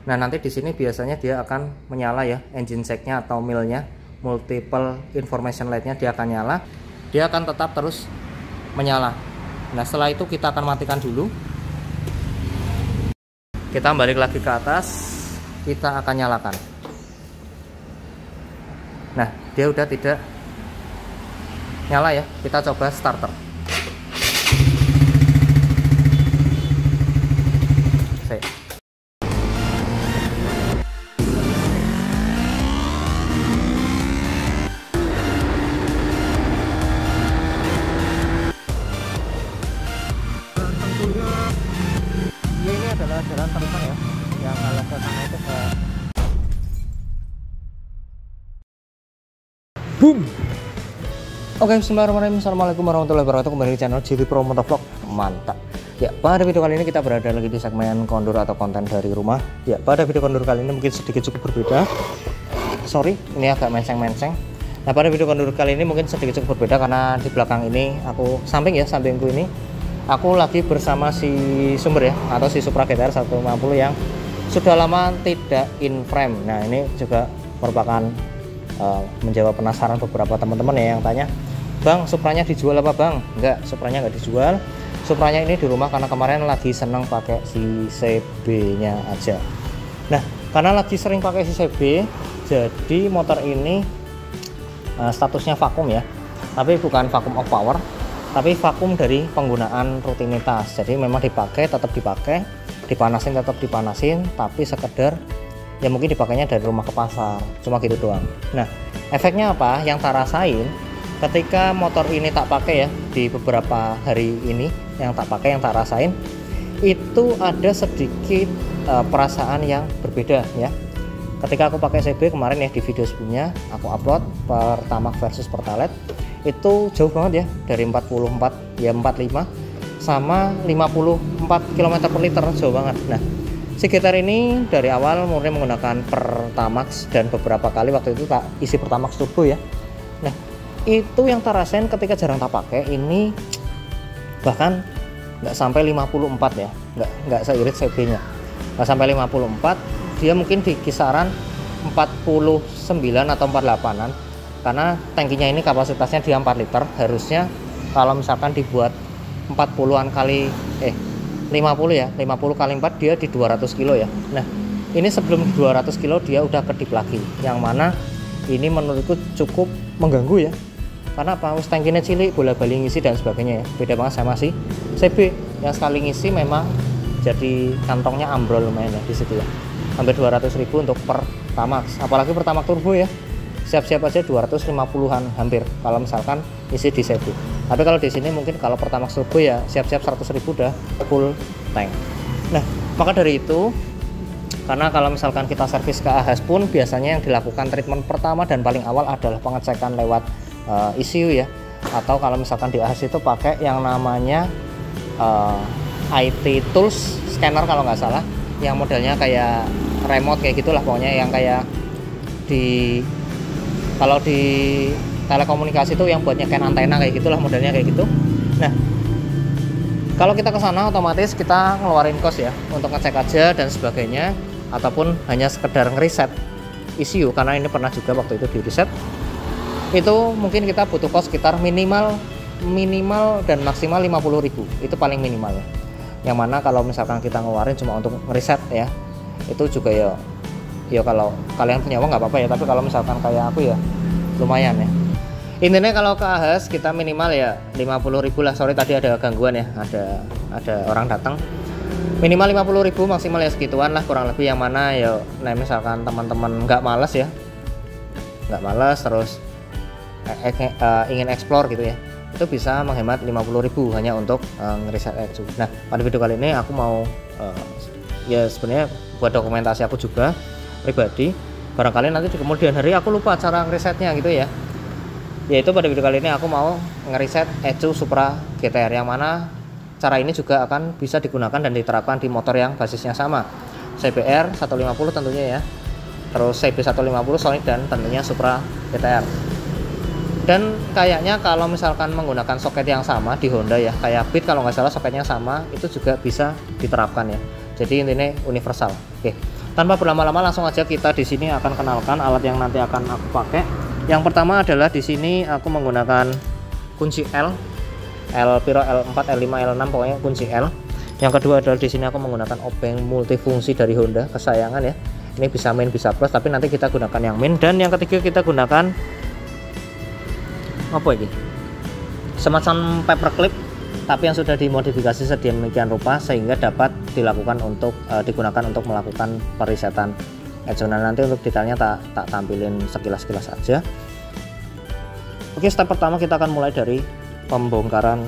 Nah, nanti di sini biasanya dia akan menyala ya, engine check-nya atau mil-nya, multiple information light-nya dia akan nyala. Dia akan tetap terus menyala. Nah, setelah itu kita akan matikan dulu. Kita balik lagi ke atas, kita akan nyalakan. Nah, dia udah tidak nyala ya. Kita coba starter. Ini adalah jalan terusan ya, yang kalau ke sana itu ke boom. Oke, bismillahirrahmanirrahim. Assalamualaikum warahmatullahi wabarakatuh. Kembali di channel JP Pro Motovlog. Mantap ya. Pada video kali ini kita berada lagi di segmen kondur atau konten dari rumah ya. Pada video kondur kali ini mungkin sedikit cukup berbeda, sorry ini agak menceng-menceng. Nah, pada video kondur kali ini mungkin sedikit cukup berbeda karena di belakang ini aku sampingku ini aku lagi bersama si Sumber ya, atau si Supra GTR 150 yang sudah lama tidak in frame. Nah, ini juga merupakan menjawab penasaran beberapa teman-teman ya yang tanya, Bang, Supranya dijual apa Bang? Enggak, Supranya nggak dijual. Supranya ini di rumah karena kemarin lagi seneng pakai si CB nya aja. Nah, karena lagi sering pakai si CB, jadi motor ini statusnya vakum ya, tapi bukan vakum of power, tapi vakum dari penggunaan rutinitas. Jadi memang dipakai, tetap dipakai, dipanasin tetap dipanasin, tapi sekedar ya mungkin dipakainya dari rumah ke pasar, cuma gitu doang. Nah, efeknya apa yang tak rasain ketika motor ini tak pakai ya, di beberapa hari ini yang tak pakai, yang tak rasain itu ada sedikit perasaan yang berbeda ya. Ketika aku pakai CB kemarin ya, di video sebelumnya aku upload Pertamax versus Pertalite, itu jauh banget ya, dari 44 ya 45 sama 54 km per liter, jauh banget. Nah, si GTR ini dari awal murni menggunakan Pertamax dan beberapa kali waktu itu tak isi Pertamax turbo ya. Nah, itu yang tak rasain ketika jarang tak pakai ini, bahkan nggak sampai 54 ya, nggak seirit CB nya, nggak sampai 54, dia mungkin di kisaran 49 atau 48an. Karena tangkinya ini kapasitasnya di 4 liter, harusnya kalau misalkan dibuat 40-an kali 50 ya, 50 kali 4 dia di 200 kilo ya. Nah, ini sebelum 200 kilo dia udah kedip lagi, yang mana ini menurutku cukup mengganggu ya. Karena apa? Tangkinya cilik, bola-bali ngisi dan sebagainya ya. Beda banget sama si CB yang sekali ngisi memang jadi kantongnya ambrol lumayan ya di situ ya. Hampir 200.000 untuk Pertamax, apalagi Pertamax turbo ya. Siap-siap aja 250-an hampir kalau misalkan isi di CB. Tapi kalau di sini mungkin kalau Pertamax turbo ya siap-siap 100.000 udah full tank. Nah, maka dari itu, karena kalau misalkan kita servis ke AHAS pun biasanya yang dilakukan treatment pertama dan paling awal adalah pengecekan lewat ECU ya. Atau kalau misalkan di AHAS itu pakai yang namanya IT Tools Scanner kalau nggak salah, yang modelnya kayak remote kayak gitulah pokoknya, yang kayak kalau di telekomunikasi itu yang buat nyeken antena kayak gitulah modelnya kayak gitu. Nah, kalau kita ke sana otomatis kita ngeluarin kos ya untuk ngecek aja dan sebagainya, ataupun hanya sekedar ngeriset ECU karena ini pernah juga waktu itu di reset. Itu mungkin kita butuh kos sekitar minimal dan maksimal 50.000. Itu paling minimal ya. Yang mana kalau misalkan kita ngeluarin cuma untuk ngeriset ya, itu juga ya kalau kalian punya uang nggak apa-apa ya, tapi kalau misalkan kayak aku ya lumayan ya. Intinya kalau ke AHAS kita minimal ya 50.000 lah. Sorry tadi ada gangguan ya, ada orang datang. Minimal 50.000, maksimal ya segituan lah kurang lebih, yang mana ya nah misalkan teman-teman nggak males terus ingin explore gitu ya, itu bisa menghemat 50.000 hanya untuk ngeriset ECU. Nah, pada video kali ini aku mau ya sebenarnya buat dokumentasi aku juga pribadi, barangkali nanti di kemudian hari aku lupa cara ngerisetnya gitu ya. Yaitu pada video kali ini aku mau ngeriset ECU Supra GTR, yang mana cara ini juga akan bisa digunakan dan diterapkan di motor yang basisnya sama, CBR 150 tentunya ya, terus CB 150 Sonic, dan tentunya Supra GTR. Dan kayaknya kalau misalkan menggunakan soket yang sama di Honda ya, kayak Beat kalau nggak salah soketnya sama, itu juga bisa diterapkan ya. Jadi intinya universal. Oke, Tanpa berlama-lama langsung aja kita di sini akan kenalkan alat yang nanti akan aku pakai. Yang pertama adalah di sini aku menggunakan kunci L piro L4, L5, L6 pokoknya kunci L. Yang kedua adalah di sini aku menggunakan obeng multifungsi dari Honda kesayangan ya. Ini bisa min bisa plus tapi nanti kita gunakan yang min. Dan yang ketiga kita gunakan apa ini? Semacam paperclip tapi yang sudah dimodifikasi sedemikian rupa sehingga dapat dilakukan untuk digunakan untuk melakukan perisetan ejonan. Nanti untuk detailnya tak tampilin sekilas-kilas aja. Oke, step pertama kita akan mulai dari pembongkaran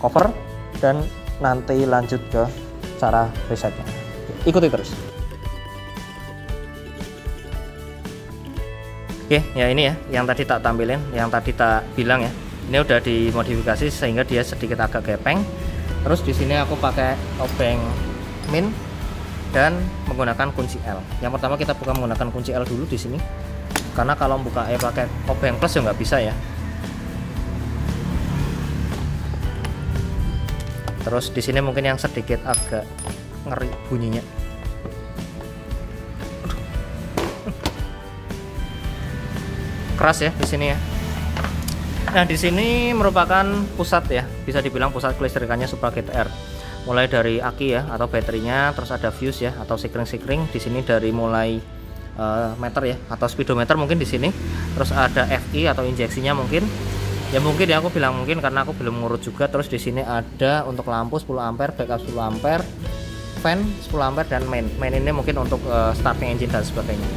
cover dan nanti lanjut ke cara resetnya. Ikuti terus. Oke, ya ini ya yang tadi tak tampilin, yang tadi tak bilang ya. Ini udah dimodifikasi sehingga dia sedikit agak gepeng. Terus di sini aku pakai obeng min dan menggunakan kunci L. Yang pertama kita buka menggunakan kunci L dulu di sini. Karena kalau buka pakai obeng plus ya nggak bisa ya. Terus di sini mungkin yang sedikit agak ngeri bunyinya. Keras ya di sini ya. Nah di sini merupakan pusat ya, bisa dibilang pusat kelistrikannya Supra GTR. Mulai dari aki ya atau baterainya, terus ada fuse ya atau sikring-sikring. Di sini dari mulai meter ya atau speedometer mungkin di sini. Terus ada FI atau injeksinya mungkin. Ya mungkin ya aku bilang mungkin karena aku belum ngurut juga. Terus di sini ada untuk lampu 10 ampere, backup 10 ampere, fan 10 ampere dan main. Main ini mungkin untuk starting engine dan sebagainya.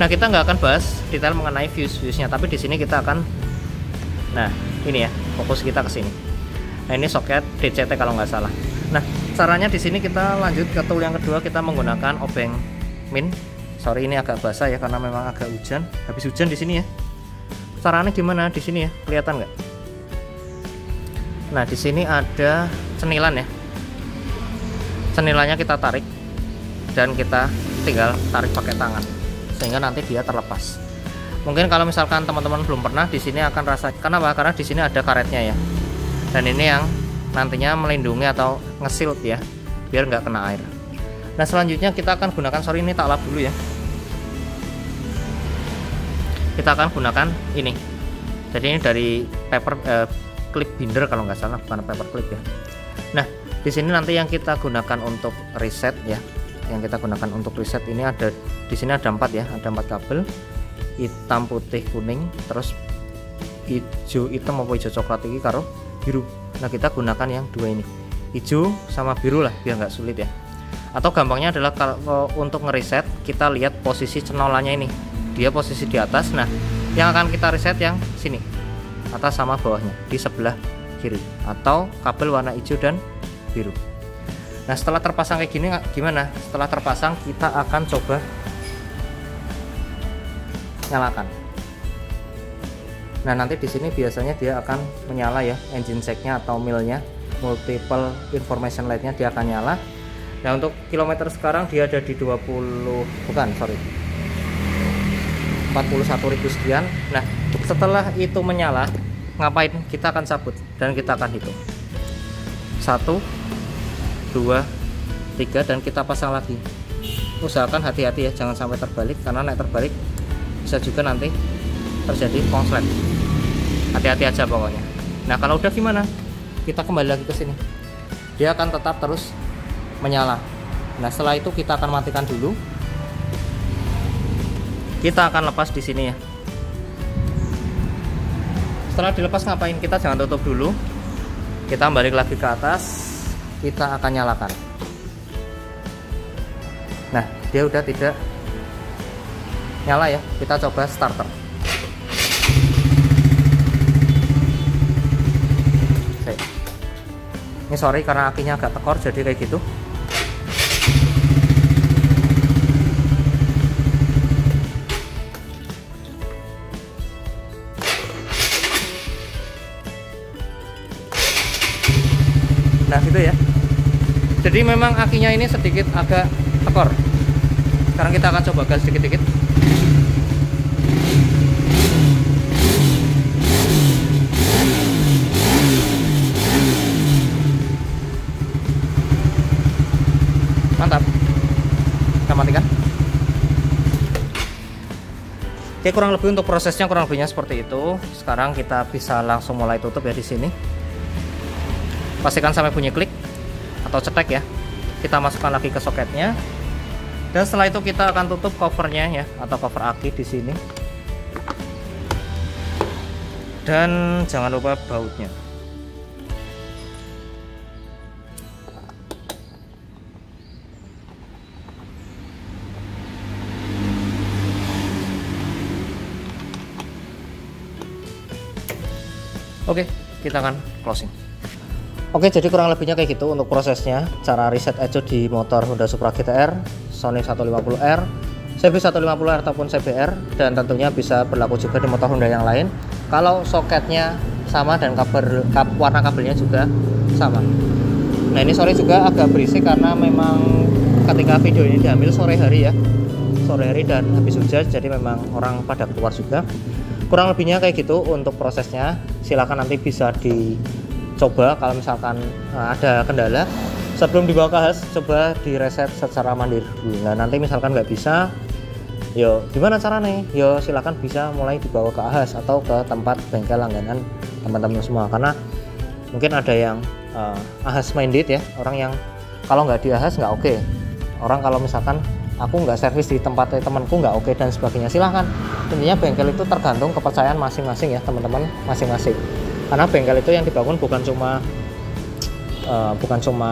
Nah kita nggak akan bahas detail mengenai fuse-nya, tapi di sini kita akan nah ini ya fokus kita ke sini. Nah ini soket DCT kalau nggak salah. Nah caranya di sini kita lanjut ke tool yang kedua, kita menggunakan obeng min. Sorry ini agak basah ya karena memang agak hujan, habis hujan di sini ya. Caranya gimana di sini ya, kelihatan nggak? Nah di sini ada cenilan ya. Cenilannya kita tarik dan kita tinggal tarik pakai tangan sehingga nanti dia terlepas. Mungkin kalau misalkan teman-teman belum pernah di sini akan rasa kenapa? Karena di sini ada karetnya ya. Dan ini yang nantinya melindungi atau ngesilt ya, biar nggak kena air. Nah selanjutnya kita akan gunakan, sorry ini tak lap dulu ya. Kita akan gunakan ini. Jadi ini dari paper clip binder kalau nggak salah, bukan paper clip ya. Nah di sini nanti yang kita gunakan untuk reset ya. Yang kita gunakan untuk reset ini ada di sini ada 4 ya, ada 4 kabel. Hitam, putih, kuning, terus hijau, hitam maupun hijau coklat ini karo biru. Nah kita gunakan yang dua ini, hijau sama biru lah biar nggak sulit ya. Atau gampangnya adalah kalau untuk ngereset kita lihat posisi cenolannya ini, dia posisi di atas. Nah yang akan kita reset yang sini, atas sama bawahnya di sebelah kiri, atau kabel warna hijau dan biru. Nah setelah terpasang kayak gini gimana? Setelah terpasang kita akan coba nyalakan. Nah nanti di sini biasanya dia akan menyala ya, engine checknya atau milnya, multiple information lightnya dia akan nyala. Nah untuk kilometer sekarang dia ada di 41.000 sekian. Nah setelah itu menyala ngapain? Kita akan cabut dan kita akan hitung 1, 2, 3 dan kita pasang lagi. Usahakan hati-hati ya, jangan sampai terbalik karena naik terbalik bisa juga nanti terjadi konslet. Hati-hati aja pokoknya. Nah kalau udah gimana? Kita kembali lagi ke sini. Dia akan tetap terus menyala. Nah setelah itu kita akan matikan dulu. Kita akan lepas di sini ya. Setelah dilepas ngapain? Kita jangan tutup dulu. Kita balik lagi ke atas. Kita akan nyalakan. Nah dia udah tidak nyala ya, kita coba starter. Oke. Ini sorry karena akinya agak tekor jadi kayak gitu. Nah gitu ya. Jadi memang akinya ini sedikit agak tekor. Sekarang kita akan coba gas sedikit-sedikit. Mantap. Kita matikan. Oke, kurang lebih untuk prosesnya kurang lebihnya seperti itu. Sekarang kita bisa langsung mulai tutup ya di sini. Pastikan sampai bunyi klik atau cetek ya. Kita masukkan lagi ke soketnya. Dan setelah itu kita akan tutup covernya ya, atau cover aki di sini. Dan jangan lupa bautnya. Oke, kita akan closing. Oke, jadi kurang lebihnya kayak gitu untuk prosesnya. Cara reset echo di motor Honda Supra GTR, Sonic 150R, CB 150R ataupun CBR, dan tentunya bisa berlaku juga di motor Honda yang lain. Kalau soketnya sama dan warna kabelnya juga sama. Nah, ini sorry juga agak berisik karena memang ketika video ini diambil sore hari ya, sore hari dan habis hujan, jadi memang orang pada keluar juga. Kurang lebihnya kayak gitu untuk prosesnya. Silahkan nanti bisa dicoba kalau misalkan ada kendala sebelum dibawa ke AHAS, coba direset secara mandiri. Nah, nanti misalkan nggak bisa, yo gimana caranya? Yo silahkan bisa mulai dibawa ke AHAS atau ke tempat bengkel langganan teman-teman semua, karena mungkin ada yang AHAS minded ya, orang yang kalau nggak di AHAS nggak oke. Orang kalau misalkan aku nggak servis di tempat temanku nggak oke dan sebagainya, silahkan. Intinya bengkel itu tergantung kepercayaan masing-masing ya teman-teman, masing-masing. Karena bengkel itu yang dibangun bukan cuma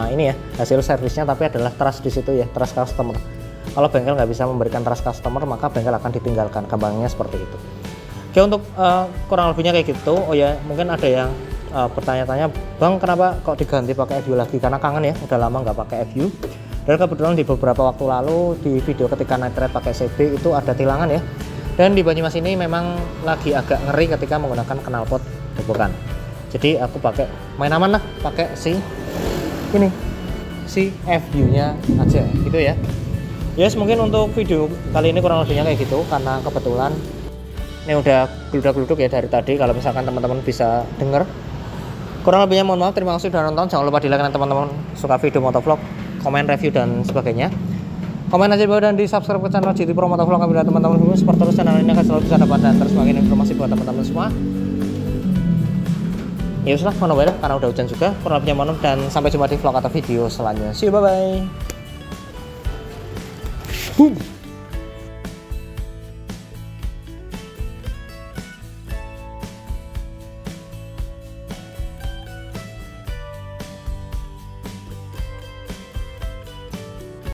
ini ya hasil servisnya, tapi adalah trust di situ ya, trust customer. Kalau bengkel nggak bisa memberikan trust customer, maka bengkel akan ditinggalkan. Gampangnya seperti itu. Oke, untuk kurang lebihnya kayak gitu. Oh ya, mungkin ada yang bertanya-tanya, Bang, kenapa kok diganti pakai FU lagi? Karena kangen ya, udah lama nggak pakai FU. Dan kebetulan di beberapa waktu lalu di video ketika night ride pakai CB itu ada tilangan ya. Dan di Banyumas ini memang lagi agak ngeri ketika menggunakan knalpot gebekan. Jadi aku pakai main aman lah, pakai si FU nya aja gitu ya. Yes, mungkin untuk video kali ini kurang lebihnya kayak gitu, karena kebetulan ini udah geludak-geluduk ya dari tadi. Kalau misalkan teman-teman bisa denger, kurang lebihnya mohon maaf. Terima kasih sudah nonton. Jangan lupa di like teman-teman suka video motovlog, komen, review dan sebagainya. Komen aja di bawah dan di subscribe ke channel GT Pro Motovlog apabila teman-teman semua support terus channel ini akan selalu bisa dapat dan terus bagian informasi buat teman-teman semua. Ya sudah, mohon maaf karena udah hujan juga. Kurang lebihnya mohon maaf dan sampai jumpa di vlog atau video selanjutnya. See you, bye bye.